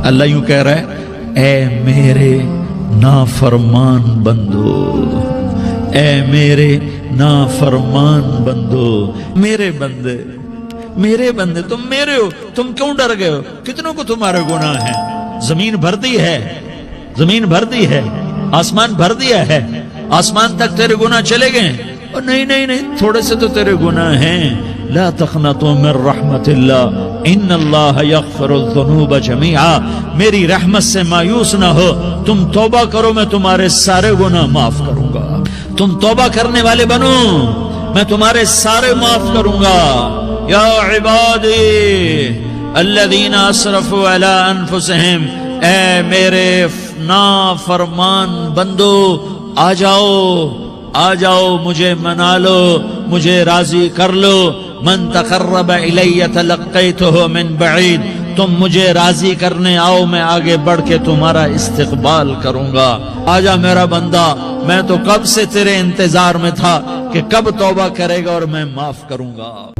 اللہ یوں کہہ رہا ہے اے میرے نافرمان بندو، اے میرے نافرمان بندو، میرے بندے، میرے بندے، تم میرے ہو، تم کیوں ڈر گئے ہو؟ کتنوں کو تمہارے گناہ ہیں؟ زمین بھر دی ہے، زمین بھر دی ہے، آسمان بھر دیا ہے، آسمان تک تیرے گناہ چلے گئے؟ اور نہیں نہیں نہیں، تھوڑے سے تو تیرے گناہ ہیں۔ لا تقنطوا من رحمت اللہ ان اللہ یغفر الذنوب جميعا، میری رحمت سے مایوس نہ ہو، تم توبہ کرو، میں تمہارے سارے گناہ معاف کروں گا۔ تم توبہ کرنے والے بنو، میں تمہارے سارے معاف کروں گا۔ یا عبادی الذین اسرفوا علی انفسہم، اے میرے نافرمان بندو، آ جاؤ آ جاؤ، مجھے منا لو، مجھے راضی کر لو۔ من تقرب الی تلقیتہ من بعید، تم مجھے راضی کرنے آؤ، میں آگے بڑھ کے تمہارا استقبال کروں گا۔ آجا میرا بندہ، میں تو کب سے تیرے انتظار میں تھا کہ کب توبہ کرے گا اور میں معاف کروں گا۔